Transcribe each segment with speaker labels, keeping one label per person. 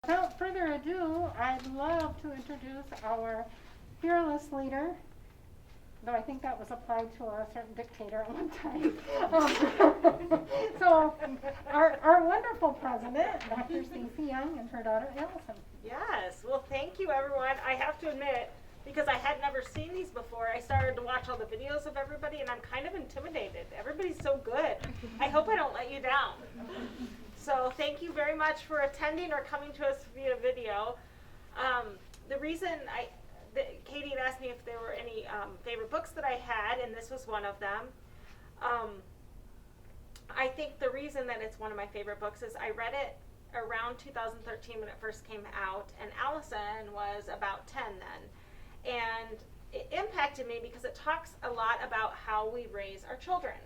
Speaker 1: Without further ado, I'd love to introduce our fearless leader, though I think that was applied to a certain dictator at one time. So, our wonderful president, Dr. Stacy Young, and her daughter Allison.
Speaker 2: Yes, well, thank you, everyone. I have to admit, because I had never seen these before, I started to watch all the videos of everybody, and I'm kind of intimidated. Everybody's so good. I hope I don't let you down. So thank you very much for attending or coming to us via video. The reason Katie had asked me if there were any favorite books that I had, and this was one of them. I think the reason that it's one of my favorite books is I read it around 2013 when it first came out, and Allison was about 10 then. And it impacted me because it talks a lot about how we raise our children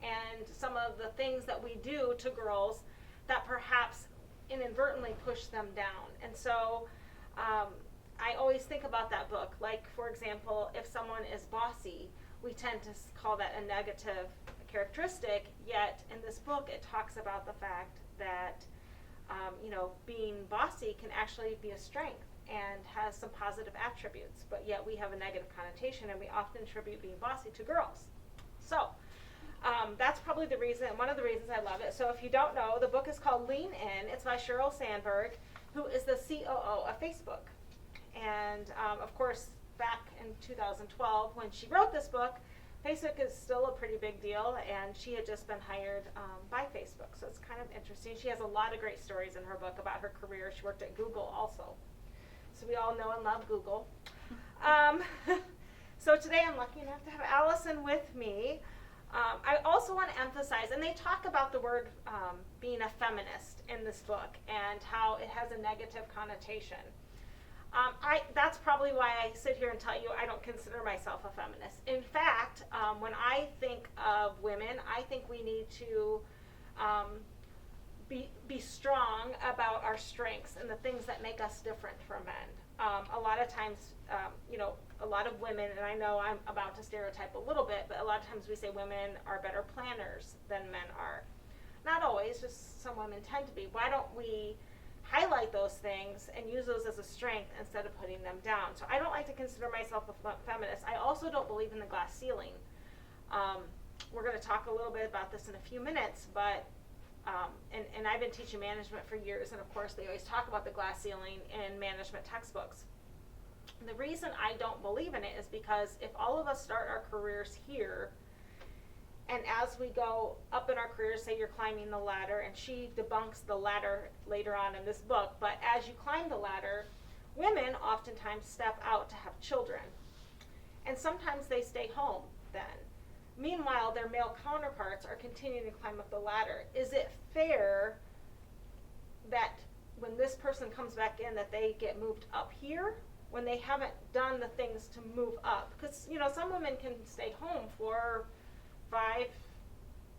Speaker 2: and some of the things that we do to girls that perhaps inadvertently push them down. And so I always think about that book. Like, for example, if someone is bossy, we tend to call that a negative characteristic, yet in this book it talks about the fact that being bossy can actually be a strength and has some positive attributes, but yet we have a negative connotation, and we often attribute being bossy to girls. So that's probably one of the reasons I love it. So if you don't know, the book is called Lean In. It's by Sheryl Sandberg, who is the COO of Facebook. And of course, back in 2012, when she wrote this book, Facebook is still a pretty big deal, and she had just been hired by Facebook. So it's kind of interesting. She has a lot of great stories in her book about her career. She worked at Google also. So we all know and love Google. So today I'm lucky enough to have Allison with me. I also want to emphasize, and they talk about the word being a feminist in this book and how it has a negative connotation. That's probably why I sit here and tell you I don't consider myself a feminist. In fact, when I think of women, I think we need to be strong about our strengths and the things that make us different from men. A lot of times, a lot of women, and I know I'm about to stereotype a little bit, but a lot of times we say women are better planners than men are. Not always, just some women tend to be. Why don't we highlight those things and use those as a strength instead of putting them down? So I don't like to consider myself a feminist. I also don't believe in the glass ceiling. We're going to talk a little bit about this in a few minutes, but and I've been teaching management for years, and of course they always talk about the glass ceiling in management textbooks. The reason I don't believe in it is because if all of us start our careers here, and as we go up in our careers, say you're climbing the ladder, and she debunks the ladder later on in this book, but as you climb the ladder, women oftentimes step out to have children, and sometimes they stay home then. Meanwhile, their male counterparts are continuing to climb up the ladder. Is it fair that when this person comes back in that they get moved up here when they haven't done the things to move up? Because, some women can stay home for 5,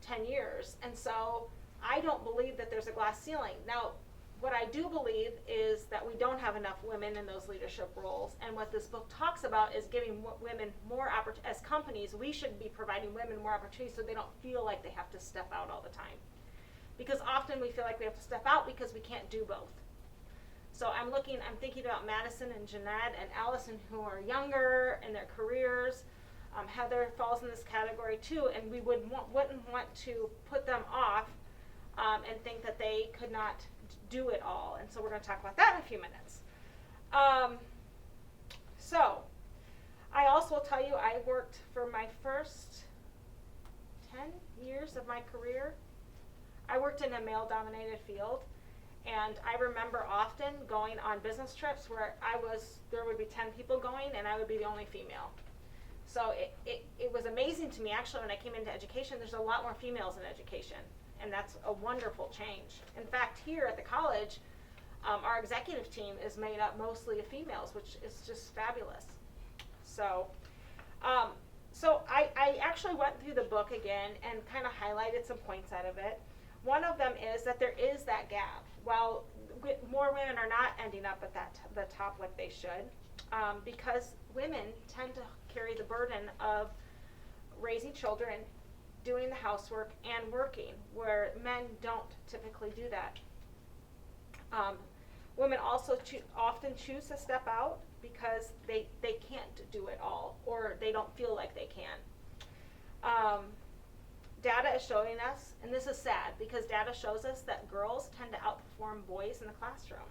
Speaker 2: 10 years. And so I don't believe that there's a glass ceiling. Now, what I do believe is that we don't have enough women in those leadership roles. And what this book talks about is giving women more opportunities. As companies, we should be providing women more opportunities so they don't feel like they have to step out all the time. Because often we feel like we have to step out because we can't do both. So I'm thinking about Madison and Jeanette and Allison, who are younger in their careers. Heather falls in this category too, and we wouldn't want to put them off and think that they could not do it all. And so we're going to talk about that in a few minutes. So I also will tell you I worked for my first 10 years of my career. I worked in a male-dominated field. And I remember often going on business trips where there would be 10 people going, and I would be the only female. So it was amazing to me, actually, when I came into education. There's a lot more females in education, and that's a wonderful change. In fact, here at the college, our executive team is made up mostly of females, which is just fabulous. So I actually went through the book again and kind of highlighted some points out of it. One of them is that there is that gap. While more women are not ending up at the top like they should, because women tend to carry the burden of raising children, doing the housework, and working, where men don't typically do that. Women also often choose to step out because they can't do it all, or they don't feel like they can. Data is showing us, and this is sad, because data shows us that girls tend to outperform boys in the classroom.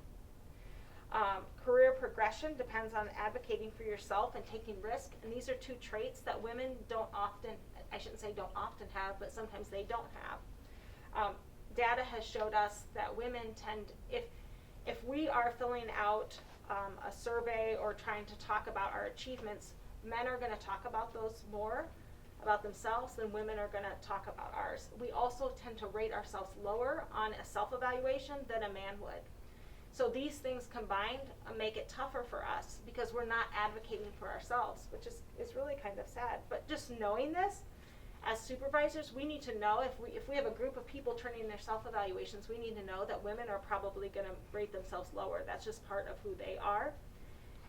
Speaker 2: Career progression depends on advocating for yourself and taking risk, and these are two traits that women don't often, I shouldn't say don't often have, but sometimes they don't have. Data has showed us that women tend, if we are filling out a survey or trying to talk about our achievements, men are going to talk about those more, about themselves, than women are going to talk about ours. We also tend to rate ourselves lower on a self-evaluation than a man would. So these things combined make it tougher for us because we're not advocating for ourselves, which is really kind of sad. But just knowing this, as supervisors, we need to know if we have a group of people turning their self-evaluations, we need to know that women are probably going to rate themselves lower. That's just part of who they are.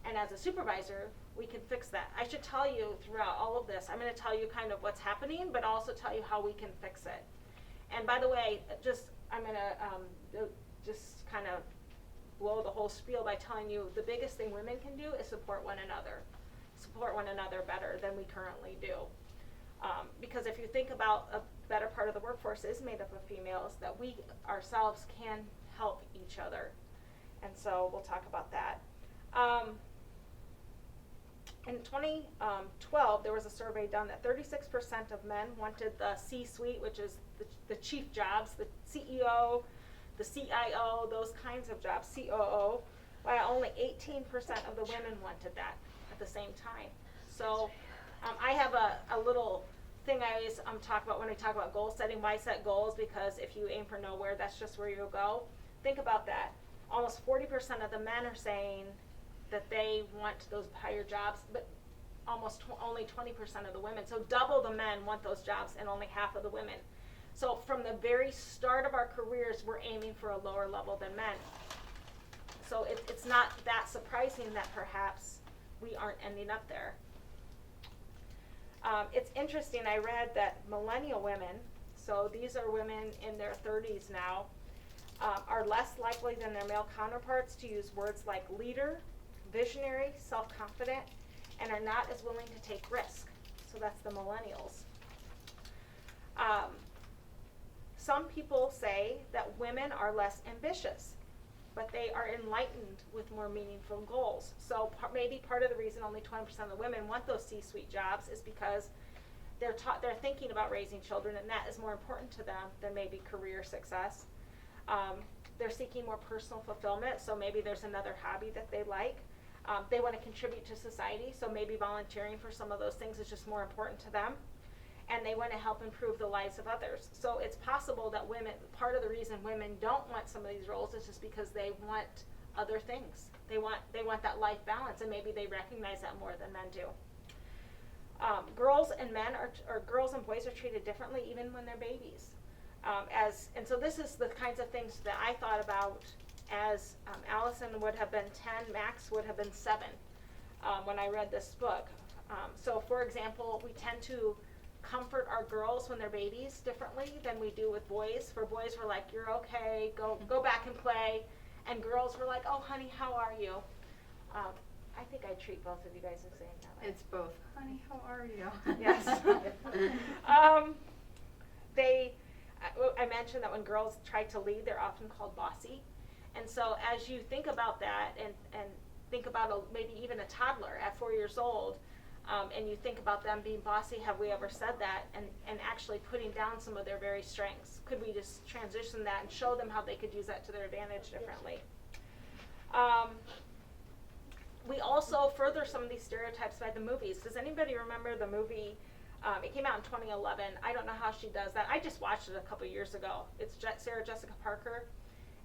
Speaker 2: And as a supervisor, we can fix that. I should tell you throughout all of this, I'm going to tell you kind of what's happening, but also tell you how we can fix it. And by the way, I'm going to just kind of blow the whole spiel by telling you the biggest thing women can do is support one another better than we currently do. Because if you think about a better part of the workforce is made up of females, that we ourselves can help each other. And so we'll talk about that. In 2012, there was a survey done that 36% of men wanted the C-suite, which is the chief jobs, the CEO, the CIO, those kinds of jobs, COO, while only 18% of the women wanted that at the same time. So I have a little thing I always talk about when I talk about goal setting. Why set goals? Because if you aim for nowhere, that's just where you'll go. Think about that. Almost 40% of the men are saying that they want those higher jobs, but only 20% of the women. So double the men want those jobs and only half of the women. So from the very start of our careers, we're aiming for a lower level than men. So it's not that surprising that perhaps we aren't ending up there. It's interesting, I read that millennial women, so these are women in their 30s now, are less likely than their male counterparts to use words like leader, visionary, self-confident, and are not as willing to take risk. So that's the millennials. Some people say that women are less ambitious, but they are enlightened with more meaningful goals. So maybe part of the reason only 20% of the women want those C-suite jobs is because they're thinking about raising children, and that is more important to them than maybe career success. They're seeking more personal fulfillment, so maybe there's another hobby that they like. They want to contribute to society, so maybe volunteering for some of those things is just more important to them. And they want to help improve the lives of others. So it's possible that part of the reason women don't want some of these roles is just because they want other things. They want that life balance, and maybe they recognize that more than men do. Girls and boys are treated differently even when they're babies. And so this is the kinds of things that I thought about as Allison would have been 10, Max would have been 7 when I read this book. So for example, we tend to comfort our girls when they're babies differently than we do with boys. For boys, we're like, you're okay, go back and play. And girls, we're like, oh honey, how are you? I think I treat both of you guys the same that way.
Speaker 3: It's both. Honey, how are you?
Speaker 2: Yes. I mentioned that when girls try to lead, they're often called bossy. And so as you think about that and think about maybe even a toddler at 4 years old, and you think about them being bossy, have we ever said that, and actually putting down some of their very strengths? Could we just transition that and show them how they could use that to their advantage differently? We also further some of these stereotypes by the movies. Does anybody remember the movie? It came out in 2011. I don't know how she does that. I just watched it a couple years ago. It's Sarah Jessica Parker.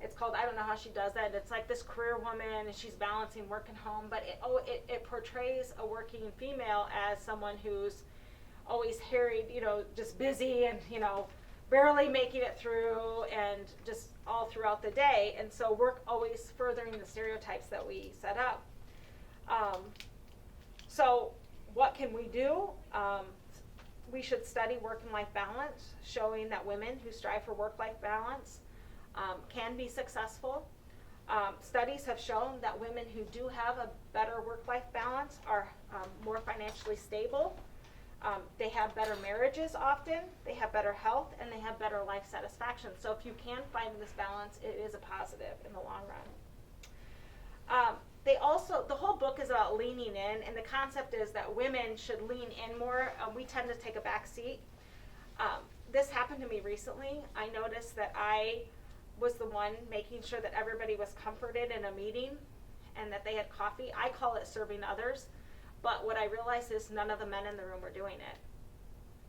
Speaker 2: It's called I Don't Know How She Does That. It's like this career woman, and she's balancing work and home, but it portrays a working female as someone who's always harried, just busy and, barely making it through and just all throughout the day. And so we're always furthering the stereotypes that we set up. So what can we do? We should study work and life balance, showing that women who strive for work-life balance can be successful. Studies have shown that women who do have a better work-life balance are more financially stable. They have better marriages often, they have better health, and they have better life satisfaction. So if you can find this balance, it is a positive in the long run. The whole book is about leaning in, and the concept is that women should lean in more. We tend to take a back seat. This happened to me recently. I noticed that I was the one making sure that everybody was comforted in a meeting and that they had coffee. I call it serving others, but what I realized is none of the men in the room were doing it.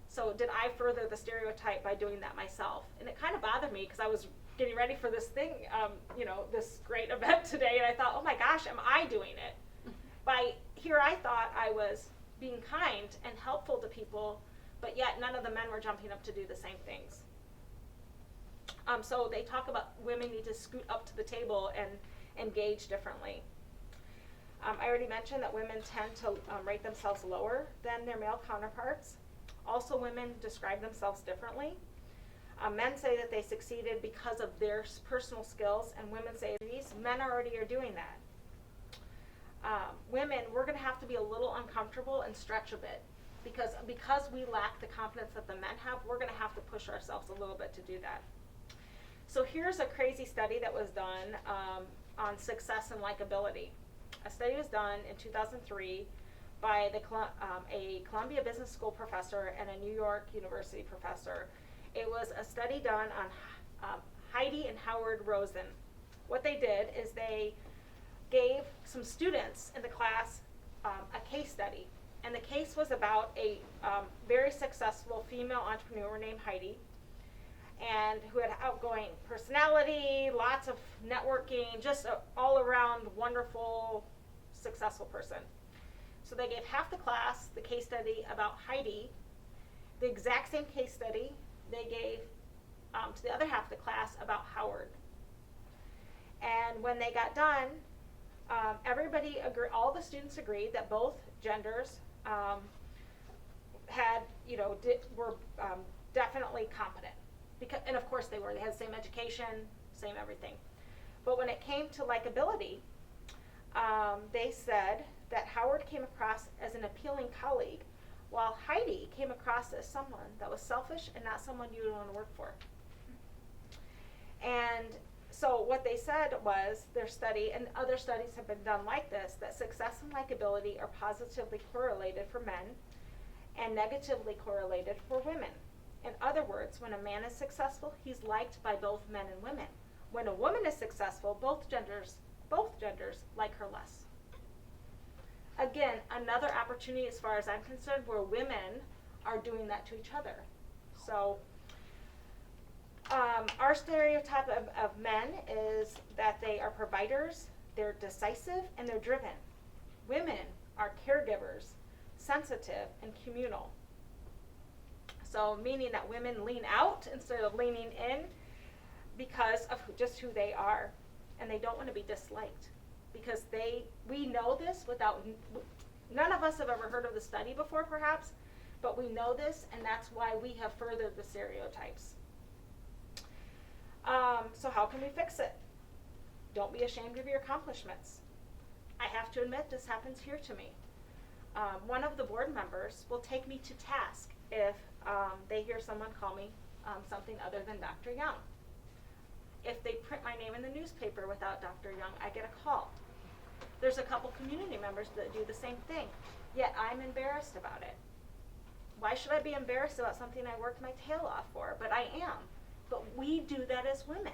Speaker 2: So did I further the stereotype by doing that myself? And it kind of bothered me because I was getting ready for this thing, this great event today, and I thought, oh my gosh, am I doing it? Here I thought I was being kind and helpful to people, but yet none of the men were jumping up to do the same things. So they talk about women need to scoot up to the table and engage differently. I already mentioned that women tend to rate themselves lower than their male counterparts. Also, women describe themselves differently. Men say that they succeeded because of their personal skills, and women say these men already are doing that. Women, we're going to have to be a little uncomfortable and stretch a bit because we lack the confidence that the men have. We're going to have to push ourselves a little bit to do that. So here's a crazy study that was done on success and likability. A study was done in 2003 by a Columbia Business School professor and a New York University professor. It was a study done on Heidi and Howard Rosen. What they did is they gave some students in the class a case study. And the case was about a very successful female entrepreneur named Heidi, and who had outgoing personality, lots of networking, just an all-around wonderful, successful person. So they gave half the class the case study about Heidi. The exact same case study they gave to the other half of the class about Howard. And when they got done, everybody agreed, all the students agreed that both genders were definitely competent. And of course they were. They had the same education, same everything. But when it came to likability, they said that Howard came across as an appealing colleague, while Heidi came across as someone that was selfish and not someone you would want to work for. And so what they said was their study, and other studies have been done like this, that success and likability are positively correlated for men and negatively correlated for women. In other words, when a man is successful, he's liked by both men and women. When a woman is successful, both genders like her less. Again, another opportunity as far as I'm concerned where women are doing that to each other. So our stereotype of men is that they are providers, they're decisive, and they're driven. Women are caregivers, sensitive, and communal. So meaning that women lean out instead of leaning in because of just who they are, and they don't want to be disliked because we know this without, none of us have ever heard of the study before perhaps, but we know this, and that's why we have furthered the stereotypes. So how can we fix it? Don't be ashamed of your accomplishments. I have to admit this happens here to me. One of the board members will take me to task if they hear someone call me something other than Dr. Young. If they print my name in the newspaper without Dr. Young, I get a call. There's a couple community members that do the same thing, yet I'm embarrassed about it. Why should I be embarrassed about something I worked my tail off for? But I am. But we do that as women.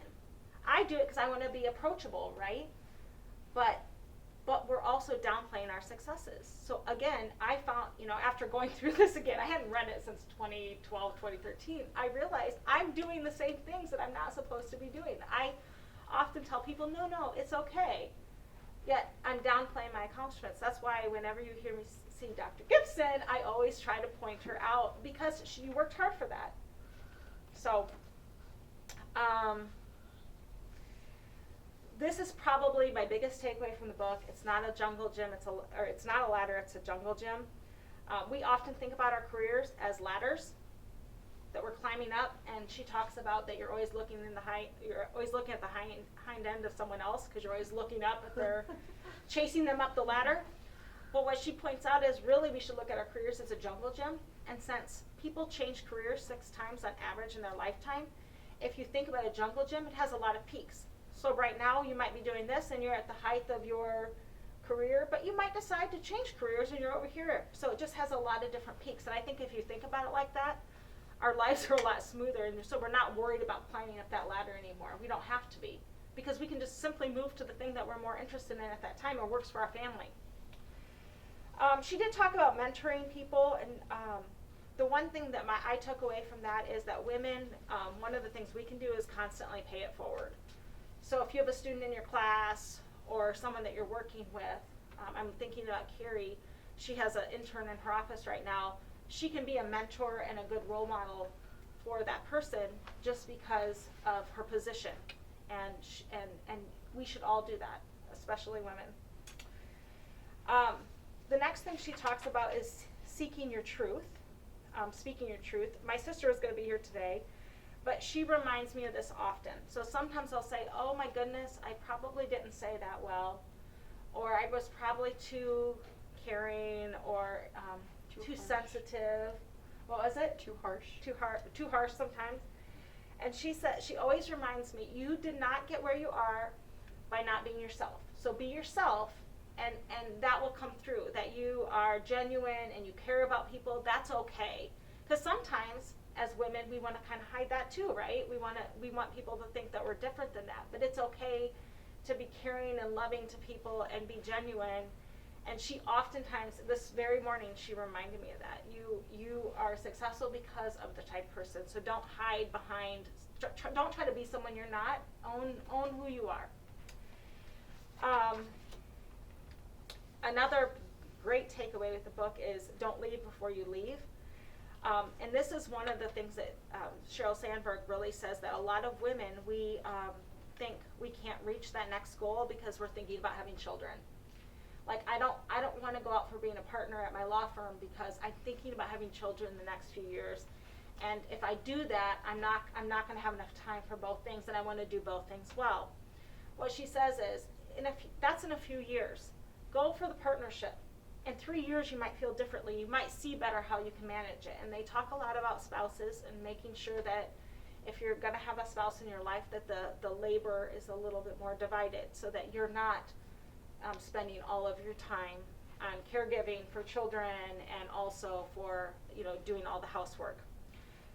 Speaker 2: I do it because I want to be approachable, right? But we're also downplaying our successes. So again, I found, after going through this again, I hadn't read it since 2012, 2013, I realized I'm doing the same things that I'm not supposed to be doing. I often tell people, no, it's okay. Yet I'm downplaying my accomplishments. That's why whenever you hear me see Dr. Gibson, I always try to point her out because she worked hard for that. So, this is probably my biggest takeaway from the book. It's not a jungle gym, it's not a ladder, it's a jungle gym. We often think about our careers as ladders that we're climbing up, and she talks about that you're always looking at the hind end of someone else because you're always looking up at their chasing them up the ladder. But what she points out is really we should look at our careers as a jungle gym, and since people change careers 6 times on average in their lifetime, if you think about a jungle gym, it has a lot of peaks. So right now you might be doing this and you're at the height of your career, but you might decide to change careers and you're over here. So it just has a lot of different peaks. And I think if you think about it like that, our lives are a lot smoother, and so we're not worried about climbing up that ladder anymore. We don't have to be, because we can just simply move to the thing that we're more interested in at that time or works for our family. She did talk about mentoring people, and the one thing that I took away from that is that women, one of the things we can do is constantly pay it forward. So if you have a student in your class or someone that you're working with, I'm thinking about Carrie. She has an intern in her office right now. She can be a mentor and a good role model for that person just because of her position, and we should all do that, especially women. The next thing she talks about is seeking your truth, speaking your truth. My sister is going to be here today, but she reminds me of this often. So sometimes I'll say, oh my goodness, I probably didn't say that well, or I was probably too caring, or too sensitive. What was it?
Speaker 3: Too harsh.
Speaker 2: Too harsh sometimes. And she said, she always reminds me, you did not get where you are by not being yourself. So be yourself, and that will come through, that you are genuine and you care about people. That's okay. Because sometimes as women, we want to kind of hide that too, right? We want people to think that we're different than that. But it's okay to be caring and loving to people and be genuine. And she oftentimes, this very morning, she reminded me of that. You are successful because of the type of person. So don't hide behind, don't try to be someone you're not. Own who you are. Another great takeaway with the book is don't leave before you leave. And this is one of the things that Sheryl Sandberg really says, that a lot of women, we think we can't reach that next goal because we're thinking about having children. Like, I don't want to go out for being a partner at my law firm because I'm thinking about having children in the next few years. And if I do that, I'm not going to have enough time for both things, and I want to do both things well. What she says is, that's in a few years. Go for the partnership. In 3 years, you might feel differently. You might see better how you can manage it. And they talk a lot about spouses and making sure that if you're going to have a spouse in your life, that the labor is a little bit more divided, so that you're not spending all of your time on caregiving for children and also for doing all the housework.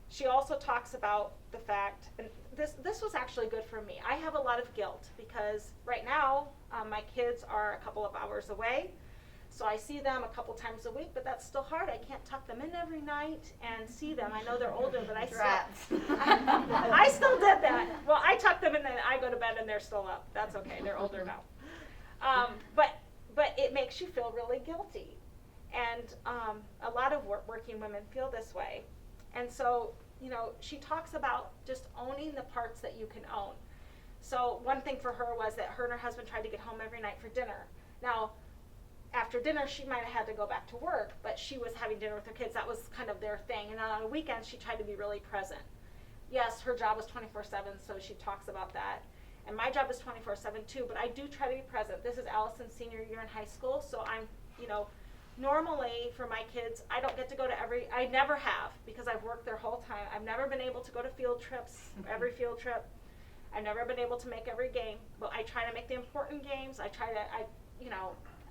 Speaker 2: She also talks about the fact, and this was actually good for me. I have a lot of guilt because right now my kids are a couple of hours away, so I see them a couple times a week, but that's still hard. I can't tuck them in every night and see them. I know they're older, but I still did that. Well, I tuck them in, and I go to bed and they're still up. That's okay. They're older now. But it makes you feel really guilty, and a lot of working women feel this way. And so, she talks about just owning the parts that you can own. So one thing for her was that her and her husband tried to get home every night for dinner. Now, after dinner, she might have had to go back to work, but she was having dinner with her kids. That was kind of their thing. And on a weekend, she tried to be really present. Yes, her job was 24/7, so she talks about that. And my job is 24/7 too, but I do try to be present. This is Allison's senior year in high school, so I'm, normally for my kids, I don't get to go to I never have, because I've worked their whole time. I've never been able to go to field trips, every field trip. I've never been able to make every game, but I try to make the important games. I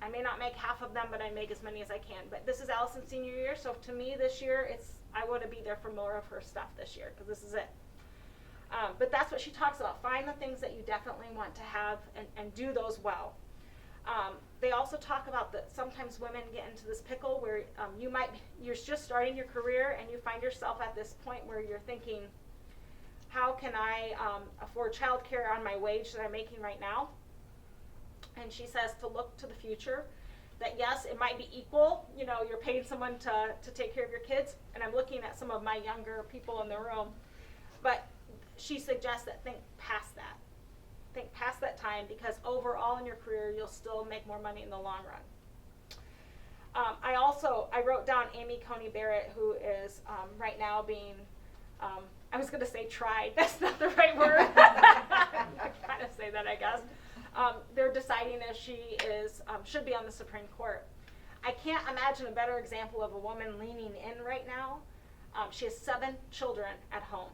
Speaker 2: may not make half of them, but I make as many as I can. But this is Allison's senior year, so to me this year, I want to be there for more of her stuff this year, because this is it. But that's what she talks about. Find the things that you definitely want to have and do those well. They also talk about that sometimes women get into this pickle where you're just starting your career and you find yourself at this point where you're thinking, how can I afford childcare on my wage that I'm making right now? And she says to look to the future, that yes, it might be equal. You're paying someone to take care of your kids, and I'm looking at some of my younger people in the room, but she suggests that think past that. Think past that time, because overall in your career, you'll still make more money in the long run. I wrote down Amy Coney Barrett, who is right now being I was going to say tried. That's not the right word. I kind of say that, I guess. They're deciding if she should be on the Supreme Court. I can't imagine a better example of a woman leaning in right now. She has 7 children at home,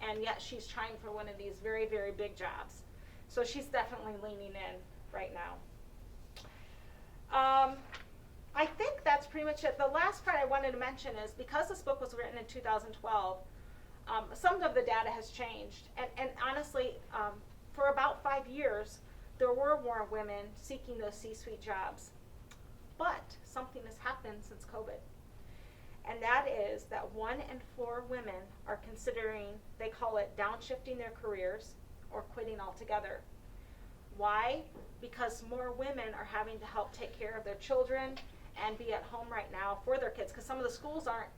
Speaker 2: and yet she's trying for one of these very, very big jobs. So she's definitely leaning in right now. I think that's pretty much it. The last part I wanted to mention is because this book was written in 2012, some of the data has changed. And honestly, for about 5 years, there were more women seeking those C-suite jobs. But something has happened since COVID. And that is that 1 in 4 women are considering, they call it downshifting their careers or quitting altogether. Why? Because more women are having to help take care of their children and be at home right now for their kids. Because some of the schools aren't,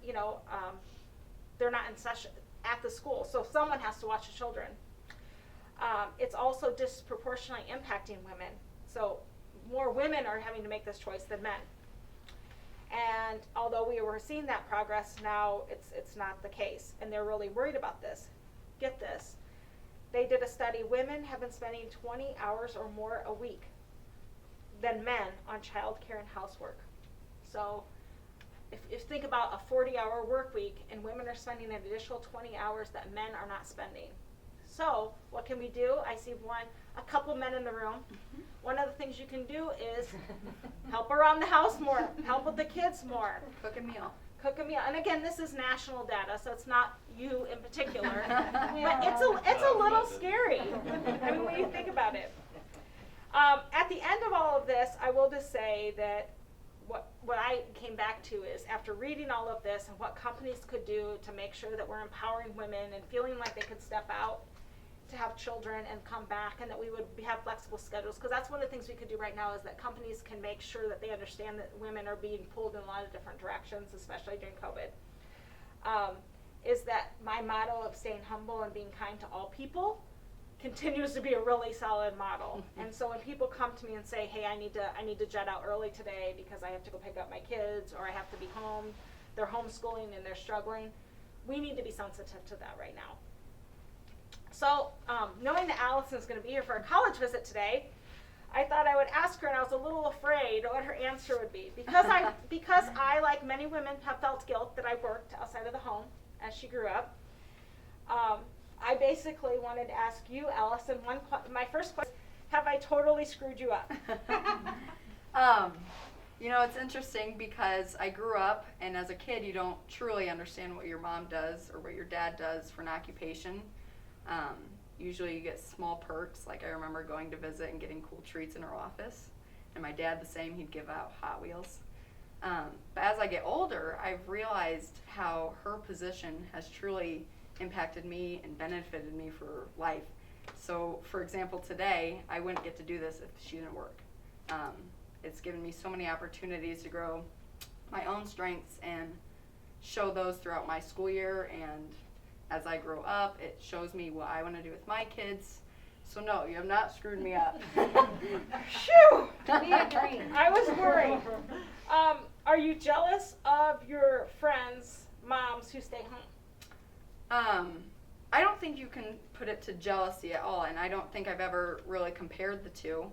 Speaker 2: they're not in session at the school. So someone has to watch the children. It's also disproportionately impacting women. So more women are having to make this choice than men. And although we were seeing that progress, now it's not the case. And they're really worried about this. Get this. They did a study. Women have been spending 20 hours or more a week than men on childcare and housework. So if you think about a 40-hour work week, and women are spending an additional 20 hours that men are not spending. So what can we do? I see a couple men in the room. One of the things you can do is help around the house more, help with the kids more.
Speaker 3: Cook a meal.
Speaker 2: Cook a meal. And again, this is national data, so it's not you in particular. But it's a little scary. I mean, when you think about it. At the end of all of this, I will just say that what I came back to is after reading all of this and what companies could do to make sure that we're empowering women and feeling like they could step out to have children and come back, and that we would have flexible schedules, because that's one of the things we could do right now is that companies can make sure that they understand that women are being pulled in a lot of different directions, especially during COVID. Is that my motto of staying humble and being kind to all people continues to be a really solid model. And so when people come to me and say, hey, I need to jet out early today because I have to go pick up my kids, or I have to be home, they're homeschooling and they're struggling, we need to be sensitive to that right now. So knowing that Allison's going to be here for a college visit today, I thought I would ask her, and I was a little afraid what her answer would be. Because I, like many women, have felt guilt that I worked outside of the home as she grew up. I basically wanted to ask you, Allison, my first question, have I totally screwed you up?
Speaker 3: It's interesting because I grew up, and as a kid, you don't truly understand what your mom does or what your dad does for an occupation. Usually you get small perks, like I remember going to visit and getting cool treats in her office, and my dad the same, he'd give out Hot Wheels. But as I get older, I've realized how her position has truly impacted me and benefited me for life. So, for example, today, I wouldn't get to do this if she didn't work. It's given me so many opportunities to grow my own strengths and show those throughout my school year, and as I grow up, it shows me what I want to do with my kids. So no, you have not screwed me up.
Speaker 2: Phew! We agree. I was worried. Are you jealous of your friends' moms who stay home?
Speaker 3: I don't think you can put it to jealousy at all, and I don't think I've ever really compared the two.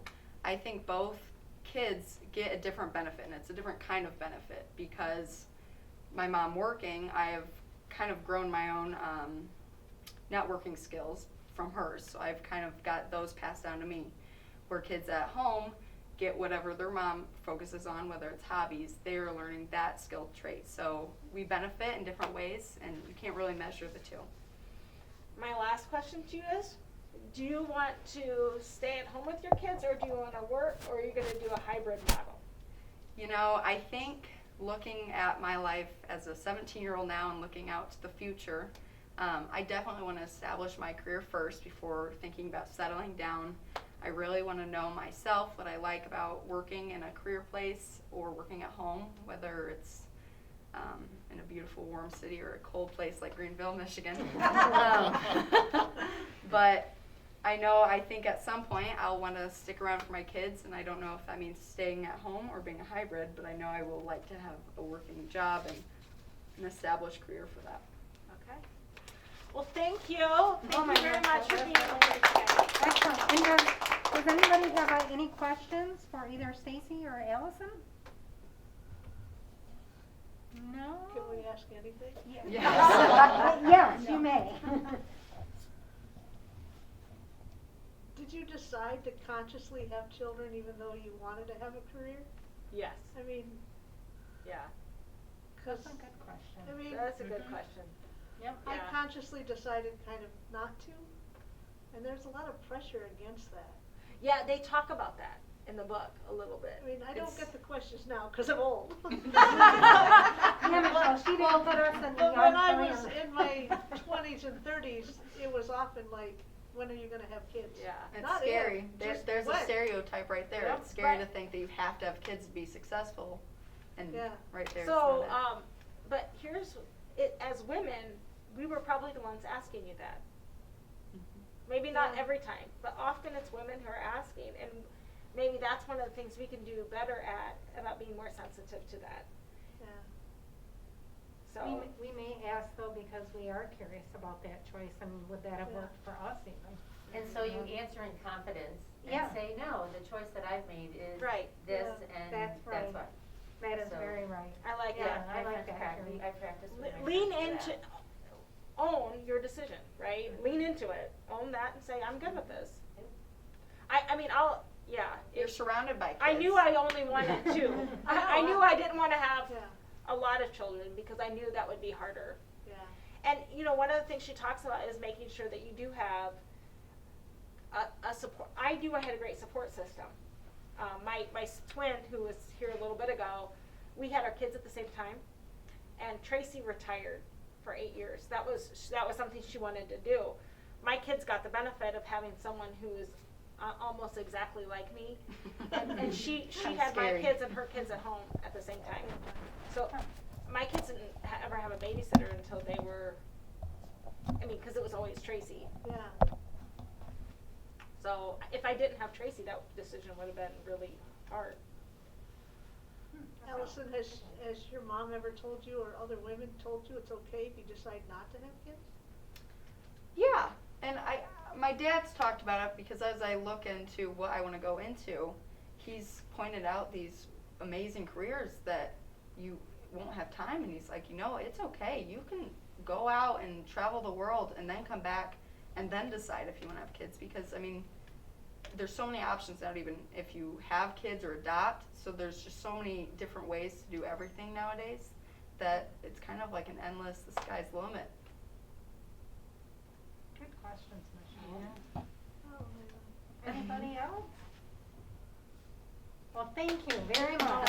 Speaker 3: I think both kids get a different benefit, and it's a different kind of benefit, because my mom working, I have kind of grown my own networking skills from hers, so I've kind of got those passed down to me, where kids at home get whatever their mom focuses on, whether it's hobbies, they're learning that skill trait. So we benefit in different ways, and you can't really measure the two.
Speaker 2: My last question to you is, do you want to stay at home with your kids, or do you want to work, or are you going to do a hybrid model?
Speaker 3: I think looking at my life as a 17-year-old now and looking out to the future, I definitely want to establish my career first before thinking about settling down. I really want to know myself, what I like about working in a career place or working at home, whether it's in a beautiful warm city or a cold place like Greenville, Michigan. But I think at some point I'll want to stick around for my kids, and I don't know if that means staying at home or being a hybrid, but I know I will like to have a working job and an established career for that.
Speaker 2: Okay. Well, thank you.
Speaker 1: Oh
Speaker 2: Thank
Speaker 1: my
Speaker 2: you very
Speaker 1: gosh,
Speaker 2: much for
Speaker 1: that
Speaker 2: being
Speaker 1: was
Speaker 2: here today.
Speaker 1: Excellent. And does anybody have any questions for either Stacy or Allison? No?
Speaker 4: Can we ask anything?
Speaker 3: Yes.
Speaker 1: Yes, you may.
Speaker 4: Did you decide to consciously have children even though you wanted to have a career?
Speaker 2: Yes.
Speaker 4: I mean,
Speaker 2: Yeah.
Speaker 4: cause,
Speaker 1: That's a good question.
Speaker 4: I mean,
Speaker 2: That's a good question.
Speaker 1: Yep.
Speaker 4: I
Speaker 2: Yeah.
Speaker 4: consciously decided kind of not to, and there's a lot of pressure against that.
Speaker 2: Yeah, they talk about that in the book a little bit.
Speaker 4: I mean, I don't
Speaker 2: It's-
Speaker 4: get the questions now, cause I'm old.
Speaker 1: Yeah, Michelle, she didn't put us in the
Speaker 4: But when I
Speaker 1: young
Speaker 4: was
Speaker 1: career.
Speaker 4: in my 20s and 30s, it was often like, when are you gonna have kids?
Speaker 2: Yeah.
Speaker 3: It's
Speaker 4: Not if,
Speaker 3: scary.
Speaker 4: just
Speaker 3: There's a
Speaker 4: when.
Speaker 3: stereotype right there.
Speaker 2: Yep,
Speaker 3: It's scary
Speaker 2: but-
Speaker 3: to think that you have to have kids to be successful. And
Speaker 4: Yeah.
Speaker 3: right there.
Speaker 2: So,
Speaker 3: it's not it.
Speaker 2: but here's it. As women, we were probably the ones asking you that. Maybe not
Speaker 4: Yeah.
Speaker 2: every time, but often it's women who are asking, and maybe that's one of the things we can do better at about being more sensitive to that.
Speaker 4: Yeah.
Speaker 2: So.
Speaker 1: We may ask though, because we are curious about that choice, and would that have
Speaker 4: Yeah.
Speaker 1: worked for us even?
Speaker 5: And so you answer in confidence
Speaker 1: Yeah.
Speaker 5: and say, no, the choice that I've made is
Speaker 2: Right.
Speaker 5: this
Speaker 4: Yeah.
Speaker 5: and
Speaker 1: That's right.
Speaker 5: why.
Speaker 1: That is
Speaker 5: So-
Speaker 1: very right.
Speaker 2: I like
Speaker 1: Yeah,
Speaker 2: that.
Speaker 1: I like
Speaker 5: I've
Speaker 1: that,
Speaker 5: practiced-
Speaker 1: Carrie.
Speaker 5: I practiced with my
Speaker 2: Lean
Speaker 5: friends for
Speaker 2: into,
Speaker 5: that.
Speaker 2: own your decision, right? Lean into it, own that, and say, I'm good with this.
Speaker 5: Yep.
Speaker 2: I mean, yeah.
Speaker 3: You're surrounded by kids.
Speaker 2: I knew I only wanted two. I knew I didn't want to have
Speaker 4: Yeah.
Speaker 2: a lot of children because I knew that would be harder.
Speaker 4: Yeah.
Speaker 2: And you know, one of the things she talks about is making sure that you do have a support. I had a great support system. My twin, who was here a little bit ago, we had our kids at the same time, and Tracy retired for 8 years. That was something she wanted to do. My kids got the benefit of having someone who is almost exactly like me, and she
Speaker 3: That's
Speaker 2: had
Speaker 3: scary.
Speaker 2: my kids and her kids at home at the same time. So my kids didn't ever have a babysitter until they were, because it was always Tracy.
Speaker 4: Yeah.
Speaker 2: So if I didn't have Tracy, that decision would have been really hard.
Speaker 4: Allison, has your mom ever told you, or other women told you it's okay if you decide not to have kids?
Speaker 3: Yeah, and my dad's talked about it because as I look into what I want to go into, he's pointed out these amazing careers that you won't have time, and he's like, it's okay. You can go out and travel the world and then come back and then decide if you want to have kids, because there's so many options now, even if you have kids or adopt. So there's just so many different ways to do everything nowadays that it's kind of like an endless, the sky's the limit.
Speaker 1: Good questions, Michelle.
Speaker 4: Oh, my God.
Speaker 1: Anybody else? Well, thank you very much.